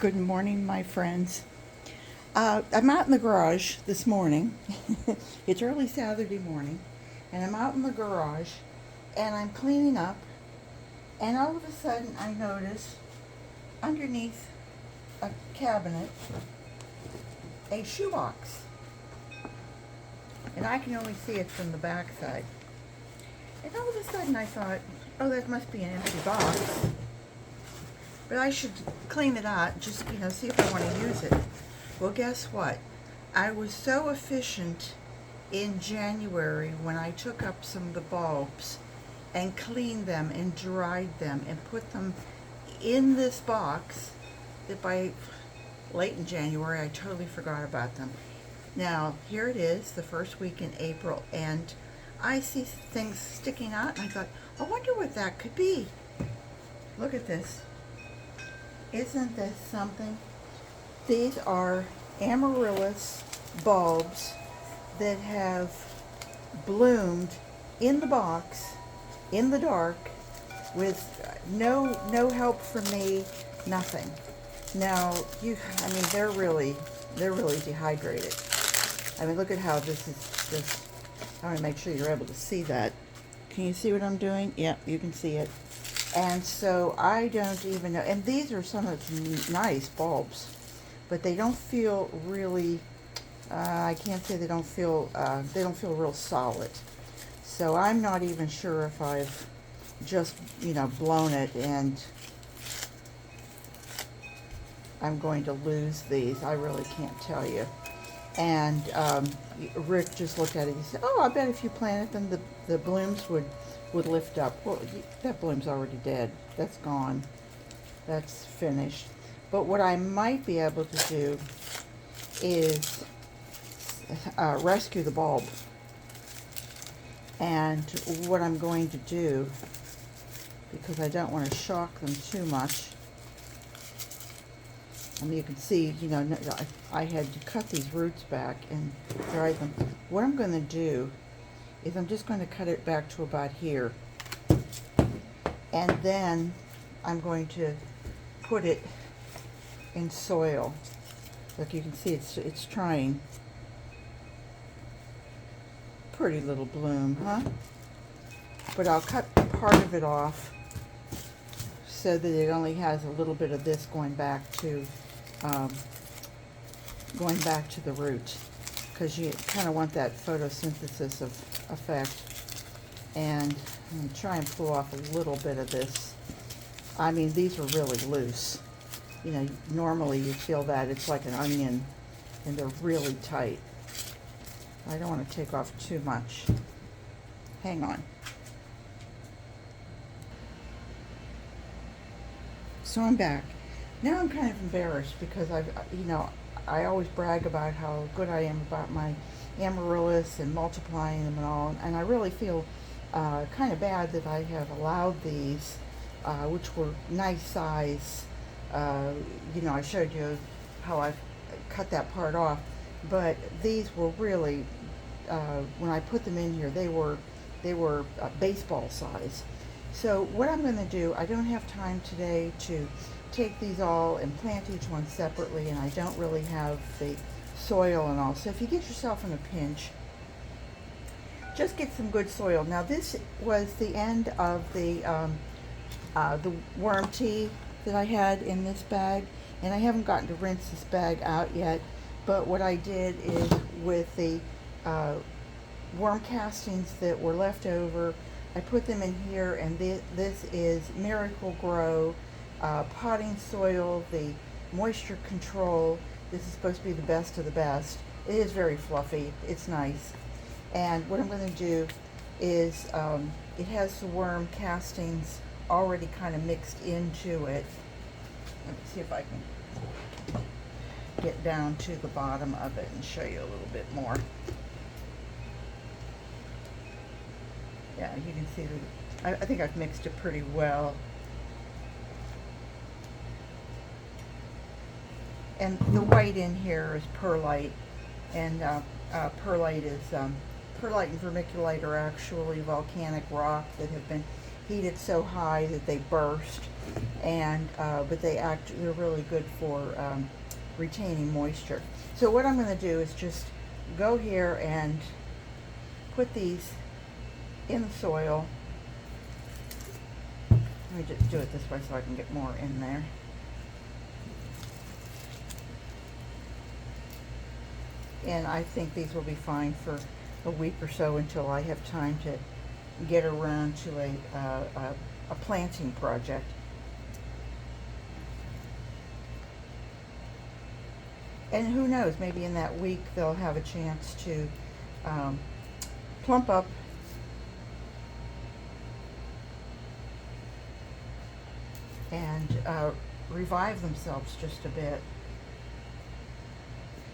Good morning, my friends. I'm out in the garage this morning. It's early Saturday morning, and I'm out in the garage, and I'm cleaning up, and all of a sudden I notice underneath a cabinet a shoebox, and I can only see it from the back side. And all of a sudden I thought, oh, that must be an empty box. But I should clean it out, just, see if I want to use it. Well, guess what? I was so efficient in January when I took up some of the bulbs and cleaned them and dried them and put them in this box that by late in January I totally forgot about them. Now, here it is, the first week in April, and I see things sticking out, and I thought, I wonder what that could be. Look at this. Isn't this something? These are Amaryllis bulbs that have bloomed in the box, in the dark, with no help from me, nothing. Now, they're really dehydrated. I mean, look at how this is just, I want to make sure you're able to see that. Can you see what I'm doing? Yep, you can see it. And so I don't even know, and these are some of the nice bulbs, but they don't feel really, I can't say they don't feel real solid. So I'm not even sure if I've just, blown it and I'm going to lose these. I really can't tell you. And Rick just looked at it. He said, "Oh, I bet if you planted them, the blooms would lift up." Well, that bloom's already dead. That's gone. That's finished. But what I might be able to do is rescue the bulb. And what I'm going to do, because I don't want to shock them too much. I mean, you can see, I had to cut these roots back and dry them. What I'm going to do is I'm just going to cut it back to about here. And then I'm going to put it in soil. Look, you can see it's trying. Pretty little bloom, huh? But I'll cut part of it off so that it only has a little bit of this going back to the root, because you kind of want that photosynthesis effect. And I'm going to try and pull off a little bit of this. I mean, these are really loose. Normally you feel that it's like an onion, and they're really tight. I don't want to take off too much. Hang on. So I'm back. Now I'm kind of embarrassed because I always brag about how good I am about my amaryllis and multiplying them and all, and I really feel kind of bad that I have allowed these, which were nice size. I showed you how I cut that part off, but these were really, when I put them in here, they were baseball size. So what I'm going to do, I don't have time today to take these all and plant each one separately, and I don't really have the soil and all. So if you get yourself in a pinch, just get some good soil. Now this was the end of the worm tea that I had in this bag, and I haven't gotten to rinse this bag out yet. But what I did is, with the worm castings that were left over, I put them in here, and this is Miracle Grow potting soil, the moisture control. This is supposed to be the best of the best. It is very fluffy. It's nice. And what I'm going to do is, it has the worm castings already kind of mixed into it. Let me see if I can get down to the bottom of it and show you a little bit more. Yeah, you can see that. I think I've mixed it pretty well. And the white in here is perlite, and perlite and vermiculite are actually volcanic rock that have been heated so high that they burst, and but they're really good for retaining moisture. So what I'm going to do is just go here and put these in the soil. Let me just do it this way so I can get more in there. And I think these will be fine for a week or so until I have time to get around to a planting project. And who knows, maybe in that week they'll have a chance to plump up and revive themselves just a bit.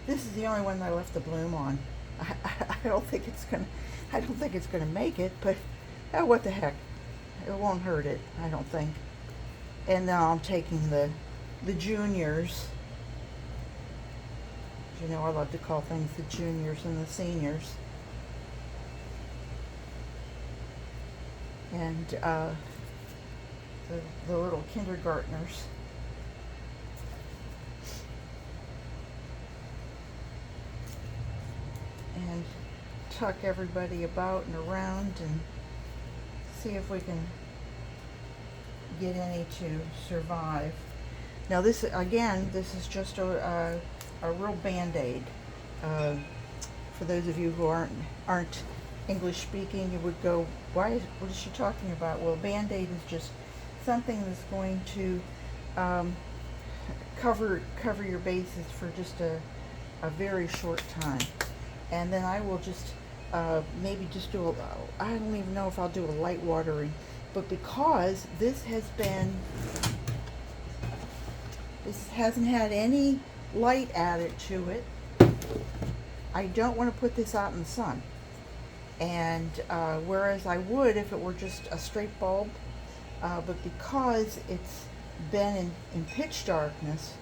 This is the only one that I left the bloom on. I don't think it's gonna make it, but oh, what the heck? It won't hurt it, I don't think. And now I'm taking the juniors. You know, I love to call things the juniors and the seniors. And the little kindergartners. And tuck everybody about and around and see if we can get any to survive. Now this, again, this is just a real Band-Aid. For those of you who aren't English speaking, you would go, what is she talking about? Well, Band-Aid is just something that's going to cover your bases for just a very short time. And then I will just maybe just do I don't even know if I'll do a light watering, but because this hasn't had any light added to it, I don't want to put this out in the sun. And whereas I would if it were just a straight bulb, but because it's been in pitch darkness,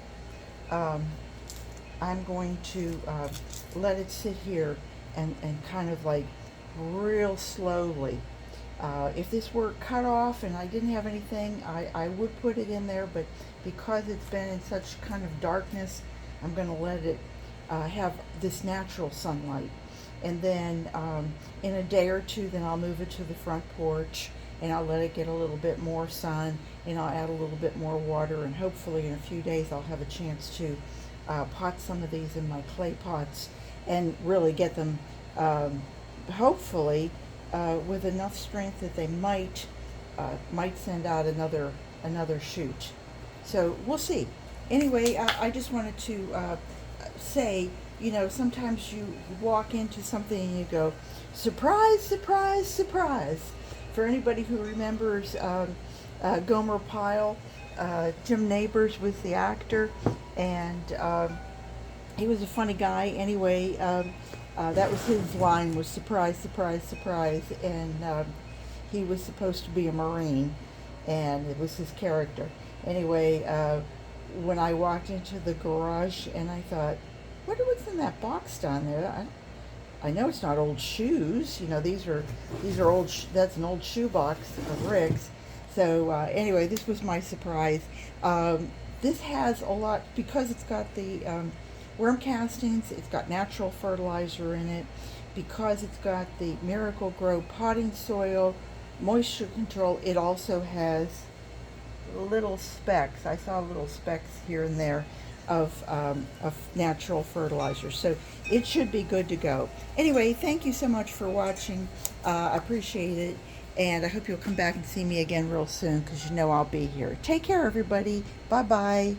I'm going to let it sit here and kind of like real slowly. If this were cut off and I didn't have anything, I would put it in there, but because it's been in such kind of darkness, I'm going to let it have this natural sunlight. And then in a day or two, then I'll move it to the front porch and I'll let it get a little bit more sun, and I'll add a little bit more water, and hopefully in a few days I'll have a chance to pot some of these in my clay pots and really get them hopefully with enough strength that they might send out another shoot. So we'll see. Anyway, I just wanted to say, you know, sometimes you walk into something and you go, surprise, surprise, surprise. For anybody who remembers Gomer Pyle, Jim Nabors was the actor, and he was a funny guy. Anyway, that was his line, was surprise, surprise, surprise, and he was supposed to be a Marine, and it was his character. Anyway, when I walked into the garage and I thought, wonder what's in that box down there. I know it's not old shoes. You know, these are old. That's an old shoe box of Rick's. So anyway, this was my surprise. This has a lot because it's got the worm castings. It's got natural fertilizer in it. Because it's got the Miracle Grow potting soil, moisture control. It also has little specks. I saw little specks here and there of natural fertilizer, so it should be good to go. Anyway, thank you so much for watching. I appreciate it, and I hope you'll come back and see me again real soon, because you know I'll be here. Take care, everybody. Bye bye.